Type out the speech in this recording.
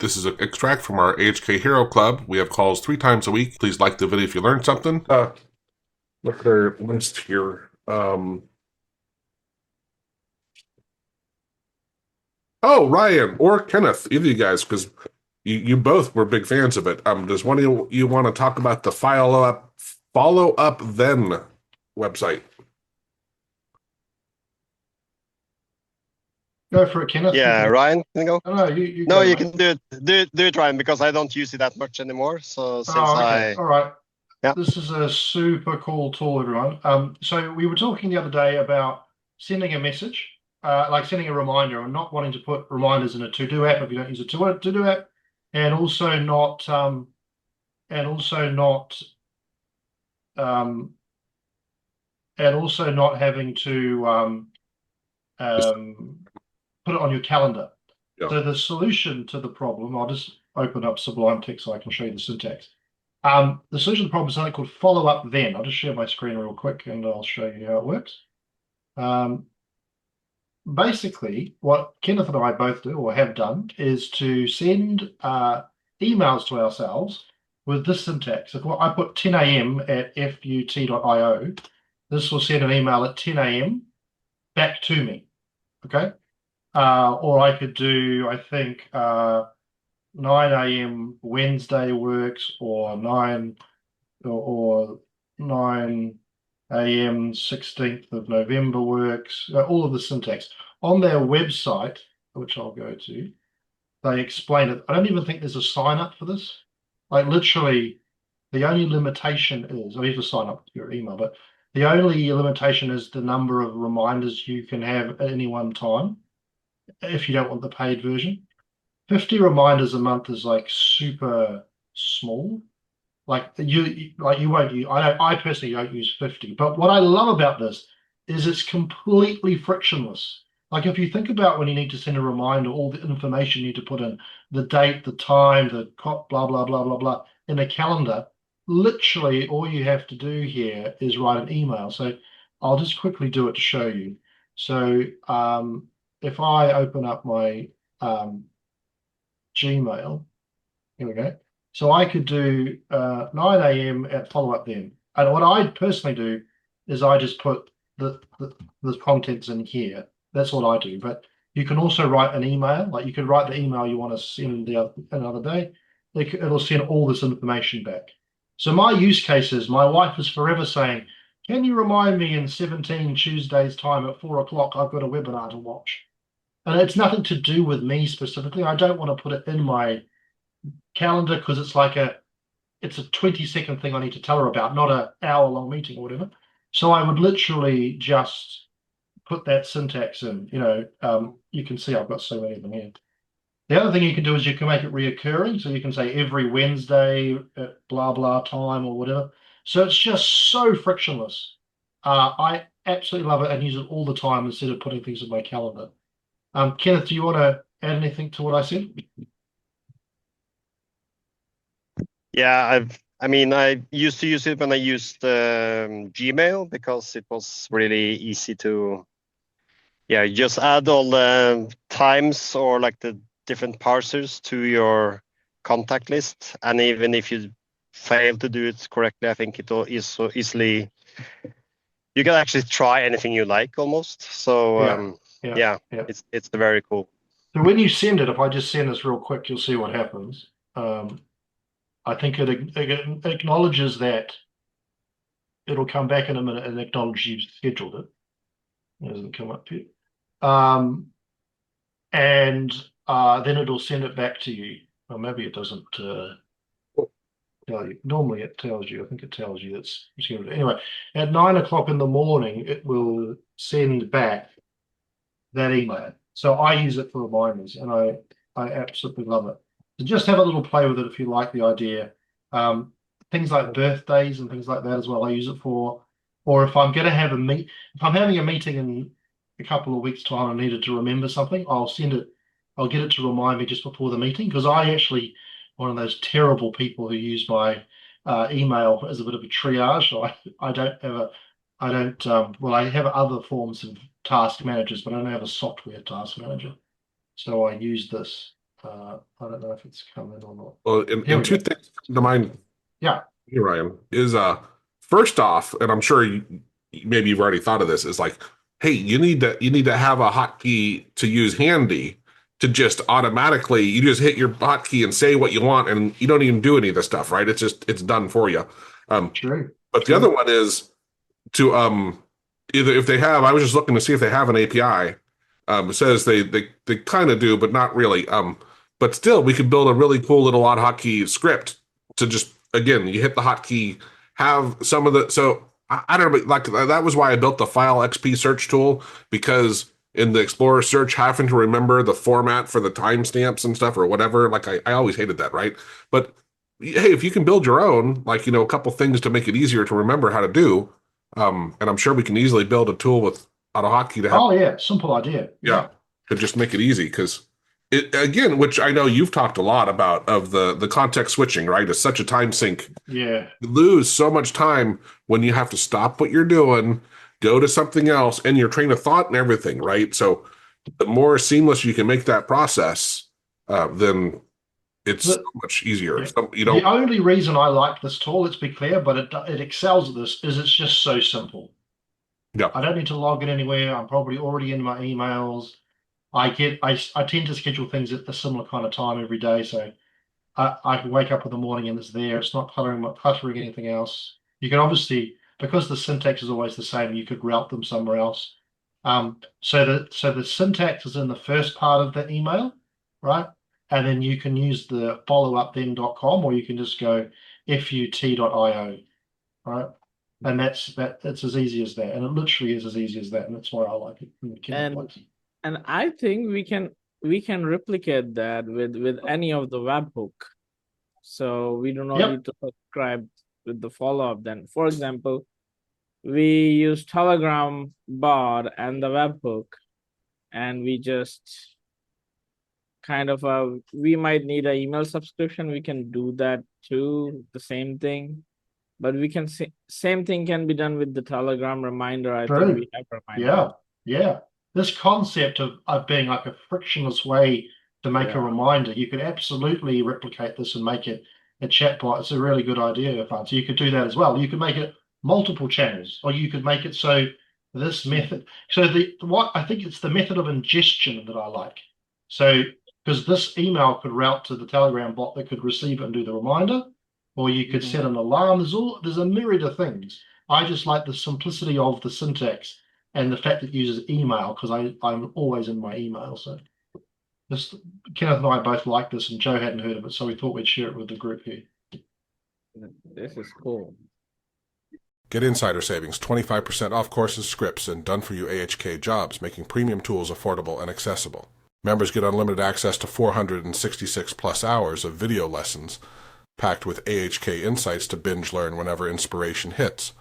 This is an extract from our AHK Hero Club. We have calls 3 times a week. Please like the video if you learned something. Look at our list here. Oh, Ryan or Kenneth, either of you guys, because you both were big fans of it. Does one of you want to talk about the FollowUpThen website? Go for it, Kenneth. Yeah, Ryan, can you go? Oh, no, you No, go, you mate. can do it. Do it, Ryan, because I don't use it that much anymore. So since Okay. All right. yeah. This is a super cool tool, everyone. So we were talking the other day about sending a message, like sending a reminder, and not wanting to put reminders in a to-do app if you don't use a to-do app, and also not and also not um, and also not having to put it on your calendar. Yeah. So the solution to the problem, I'll just open up Sublime Text so I can show you the syntax. The solution to the problem is something called FollowUpThen. I'll just share my screen real quick and I'll show you how it works. Basically, what Kenneth and I both do or have done is to send emails to ourselves with this syntax. If I put 10 a.m. at fut.io, this will send an email at 10 a.m. back to me. Okay. Or I could do, I think, 9 a.m. Wednesday works, or 9 a.m. 16th of November works. All of the syntax on their website, which I'll go to, they explain it. I don't even think there's a sign up for this. Like literally, the only limitation is, I have to sign up with your email, but the only limitation is the number of reminders you can have at any one time if you don't want the paid version. 50 reminders a month is like super small. Like you won't use, I personally don't use 50. But what I love about this is it's completely frictionless. Like if you think about when you need to send a reminder, all the information you need to put in, the date, the time, the blah, blah, blah, blah, blah, in a calendar, literally all you have to do here is write an email. So I'll just quickly do it to show you. So if I open up my Gmail, here we go. So I could do 9 a.m. at FollowUpThen. And what I personally do is I just put the contents in here. That's what I do. But you can also write an email. Like you could write the email you want to send another day. It'll send all this information back. So my use case is my wife is forever saying, can you remind me in 17 Tuesdays time at 4 o'clock, I've got a webinar to watch. And it's nothing to do with me specifically. I don't want to put it in my calendar because it's a 20-second thing I need to tell her about, not an hour-long meeting or whatever. So I would literally just put that syntax in. You can see I've got so many of them here. The other thing you can do is you can make it reoccurring. So you can say every Wednesday at blah, blah time or whatever. So it's just so frictionless. I absolutely love it and use it all the time instead of putting things in my calendar. Kenneth, do you want to add anything to what I said? Yeah, I used to use it when I used Gmail because it was really easy to, just add all the times or like the different parsers to your contact list. And even if you fail to do it correctly, I think it is so easily, you can actually try anything you like almost. So Yeah. it's very cool. So when you send it, if I just send this real quick, you'll see what happens. I think it acknowledges that it'll come back in a minute and acknowledge you've scheduled it. It doesn't come up here. And then it'll send it back to you. Or maybe it doesn't tell you. Normally it tells you. I think it tells you it's scheduled. Anyway, at 9 o'clock in the morning, it will send back that email. So I use it for reminders, and I absolutely love it. So just have a little play with it if you like the idea. Things like birthdays and things like that as well, I use it for. Or if I'm going to have if I'm having a meeting in a couple of weeks' time, I needed to remember something, I'll get it to remind me just before the meeting, because I actually one of those terrible people who use my email as a bit of a triage. So I have other forms of task managers, but I don't have a software task manager. So I use this. I don't know if it's coming or not. Well, Here and we two go. things come to mind Yeah, here, Ryan, is first off, and I'm sure maybe you've already thought of this, is like, hey, you need to have a hotkey to use handy to just automatically you just hit your hotkey and say what you want, and you don't even do any of this stuff, right? It's done for you. true. But the other one is to either if they have, I was just looking to see if they have an API. It says they kind of do, but not really. But still, we could build a really cool little AutoHotkey script to just again, you hit the hotkey, have some of the so I don't know, like that was why I built the File XP search tool because in the Explorer search, having to remember the format for the timestamps and stuff or whatever, like I always hated that, right? But hey, if you can build your own, like a couple things to make it easier to remember how to do, and I'm sure we can easily build a tool with AutoHotkey to have. Oh yeah, simple idea. Yeah, to just make it easy because it again, which I know you've talked a lot about of the context switching, right? It's such a time sink. Yeah. You lose so much time when you have to stop what you're doing, go to something else, and your train of thought and everything, right? So the more seamless you can make that process, then it's so much easier. Yeah. So, The only reason I like this tool, let's be clear, but it excels at this, is it's just so simple. Yeah. I don't need to log in anywhere. I'm probably already in my emails. I tend to schedule things at a similar kind of time every day, so I can wake up in the morning and it's there. It's not cluttering anything else. You can obviously, because the syntax is always the same, you could route them somewhere else. So the syntax is in the first part of the email, right? And then you can use the followupthen.com, or you can just go fut.io, right? And it's as easy as that. And it literally is as easy as that. And that's why I like it. And I think we can replicate that with any of the webhook. So we do not need to subscribe with the FollowUpThen. For example, we use Telegram bot and the webhook, and we just kind of we might need an email subscription. We can do that too, the same thing. But we can same thing can be done with the Telegram reminder. I think we have reminders. Yeah. This concept of being like a frictionless way to make a reminder, you could absolutely replicate this and make it a chatbot. It's a really good idea, Irfan. So you could do that as well. You could make it multiple channels, or you could make it so this method. So what I think it's the method of ingestion that I like. So because this email could route to the Telegram bot that could receive it and do the reminder, or you could set an alarm. There's a myriad of things. I just like the simplicity of the syntax and the fact that it uses email because I'm always in my email. So this Kenneth and I both like this, and Joe hadn't heard of it, so we thought we'd share it with the group here. This is cool. Get insider savings, 25% off courses, scripts, and done-for-you AHK jobs, making premium tools affordable and accessible. Members get unlimited access to 466+ hours of video lessons, packed with AHK insights to binge learn whenever inspiration hits.